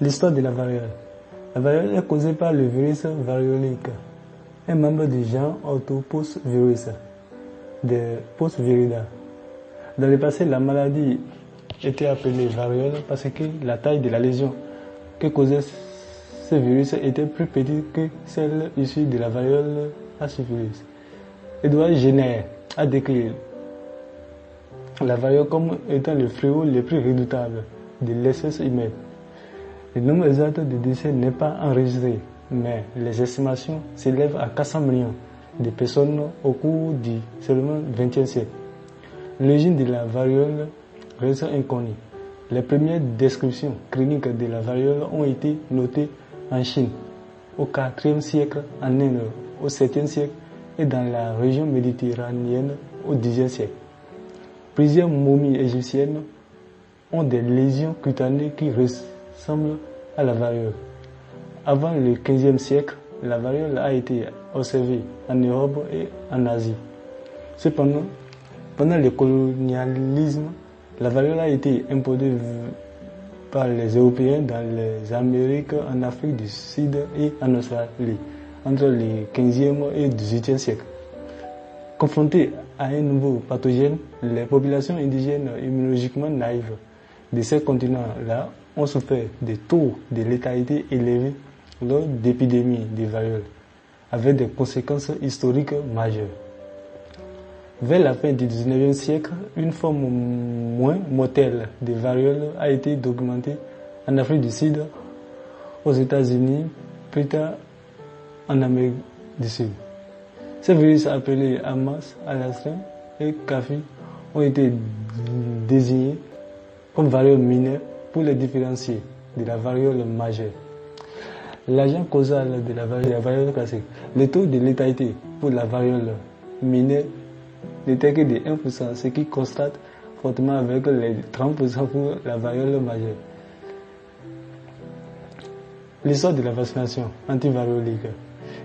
L'histoire de la variole. La variole est causée par le virus variolique, un membre du genre Orthopoxvirus de Poxvirida. Dans le passé, la maladie était appelée variole parce que la taille de la lésion que causait ce virus était plus petite que celle issue de la variole à syphilis. Edouard Jenner a décrit la variole comme étant le fléau le plus redoutable de l'espèce humaine. Le nombre exact de décès n'est pas enregistré, mais les estimations s'élèvent à 400 millions de personnes au cours du seulement XXe siècle. L'origine de la variole reste inconnue. Les premières descriptions cliniques de la variole ont été notées en Chine au IVe siècle, en Inde au 7e siècle et dans la région méditerranéenne au Xe siècle. Plusieurs momies égyptiennes ont des lésions cutanées qui ressemblent à la variole. Avant le XVe siècle, la variole a été observée en Europe et en Asie. Cependant, pendant le colonialisme, la variole a été importée par les Européens dans les Amériques, en Afrique du Sud et en Australie, entre le XVe et le XVIIIe siècle. Confrontées à un nouveau pathogène, les populations indigènes immunologiquement naïves de ces continents-là ont souffert des taux de létalité élevés lors d'épidémies de variole, avec des conséquences historiques majeures. Vers la fin du XIXe siècle, une forme moins mortelle de variole a été documentée en Afrique du Sud, aux États-Unis, plus tard en Amérique du Sud. Ces virus appelés Hamas, Alastrin et Kafi ont été désignés comme variole mineure pour les différencier de la variole majeure. L'agent causal de la variole classique, le taux de létalité pour la variole mineure n'était que de 1%, ce qui constate fortement avec les 30% pour la variole majeure. L'histoire de la vaccination antivariolique.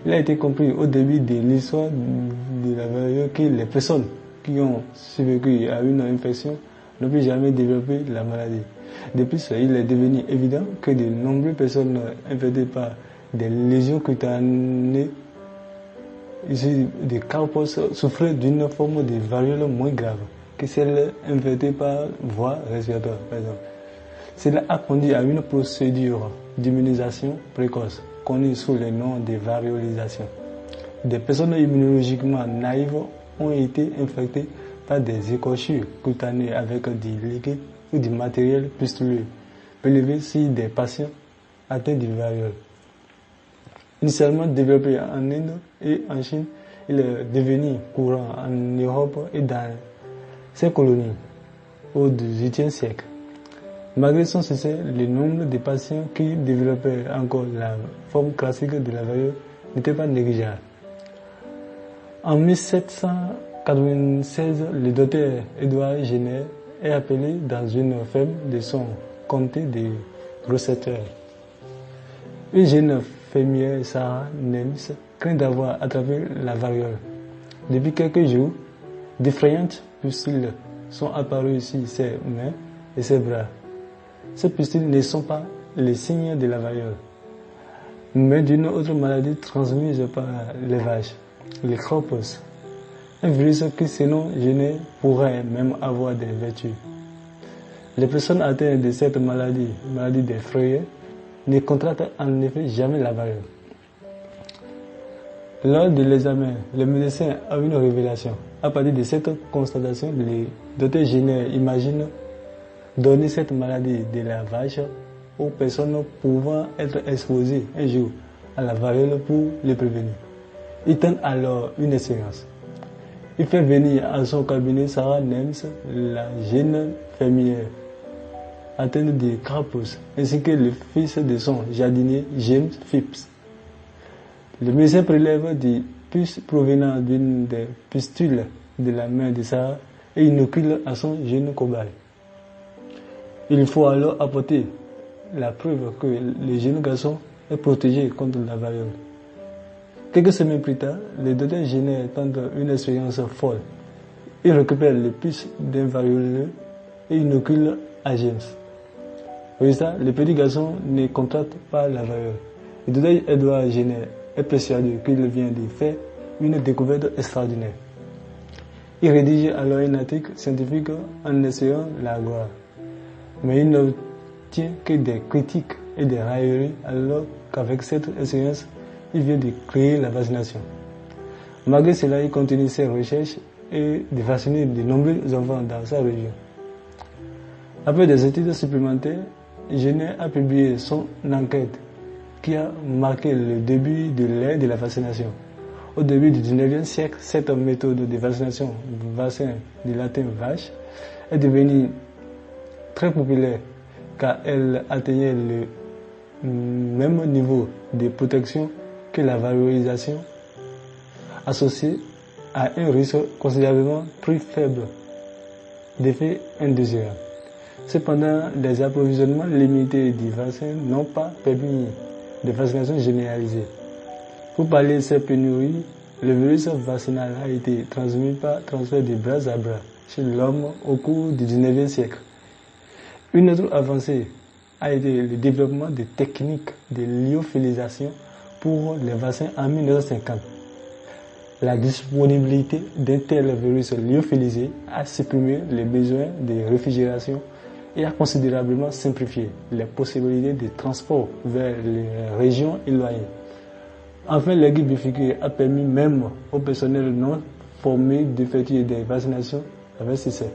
Il a été compris au début de l'histoire de la variole que les personnes qui ont survécu à une infection n'ont plus jamais développé la maladie. De plus, il est devenu évident que de nombreuses personnes infectées par des lésions cutanées issues de cowpox souffraient d'une forme de variole moins grave que celle infectée par voie respiratoire, par exemple. Cela a conduit à une procédure d'immunisation précoce, connue sous le nom de variolisation. Des personnes immunologiquement naïves ont été infectées par des écorchures cutanées avec du liquide ou du matériel pustuleux prélevé sur des patients atteints de variole. Initialement développé en Inde et en Chine, il est devenu courant en Europe et dans ses colonies au XVIIIe siècle. Malgré son succès, le nombre de patients qui développaient encore la forme classique de la variole n'était pas négligeable. En 1796, le docteur Edouard Jenner est appelé dans une ferme de son comté de Gloucester. Une jeune fermière, Sarah Nems, craint d'avoir attrapé la variole. Depuis quelques jours, d'effrayantes pustules sont apparues sur ses mains et ses bras. Ces pustules ne sont pas les signes de la variole, mais d'une autre maladie transmise par les vaches, le cowpox. Un virus qui, selon Jenner, pourrait même avoir des vertus. Les personnes atteintes de cette maladie des frayeurs, ne contractent en effet jamais la variole. Lors de l'examen, le médecin a une révélation. À partir de cette constatation, le docteur Jenner imagine donner cette maladie de la vache aux personnes pouvant être exposées un jour à la variole pour les prévenir. Il tente alors une expérience. Il fait venir à son cabinet Sarah Nems, la jeune fermière atteinte de cowpox, ainsi que le fils de son jardinier James Phipps. Le médecin prélève des puces provenant d'une des pustules de la main de Sarah et inocule à son jeune cobaye. Il faut alors apporter la preuve que le jeune garçon est protégé contre la variole. Quelques semaines plus tard, le docteur Jenner tente une expérience folle. Il récupère les puces d'un varioleux et inocule à James. Résultat, le petit garçon ne contracte pas la variole. Le docteur Edouard Jenner est persuadé qu'il vient de faire une découverte extraordinaire. Il rédige alors un article scientifique en essayant la gloire. Mais il n'obtient que des critiques et des railleries alors qu'avec cette expérience, il vient de créer la vaccination. Malgré cela, il continue ses recherches et de vacciner de nombreux enfants dans sa région. Après des études supplémentaires, Jenner a publié son enquête qui a marqué le début de l'ère de la vaccination. Au début du 19e siècle, cette méthode de vaccination, vaccin du latin vache, est devenue très populaire car elle atteignait le même niveau de protection que la valorisation, associée à un risque considérablement plus faible d'effets indésirables. Cependant, les approvisionnements limités du vaccin n'ont pas permis de vaccination généralisée. Pour parler de ces pénuries, le virus vaccinal a été transmis par transfert de bras à bras chez l'homme au cours du 19e siècle. Une autre avancée a été le développement de techniques de lyophilisation pour les vaccins en 1950. La disponibilité d'un tel virus lyophilisé a supprimé les besoins de réfrigération et a considérablement simplifié les possibilités de transport vers les régions éloignées. Enfin, l'équipe bifiquée a permis même au personnel non formé d'effectuer des vaccinations avec succès.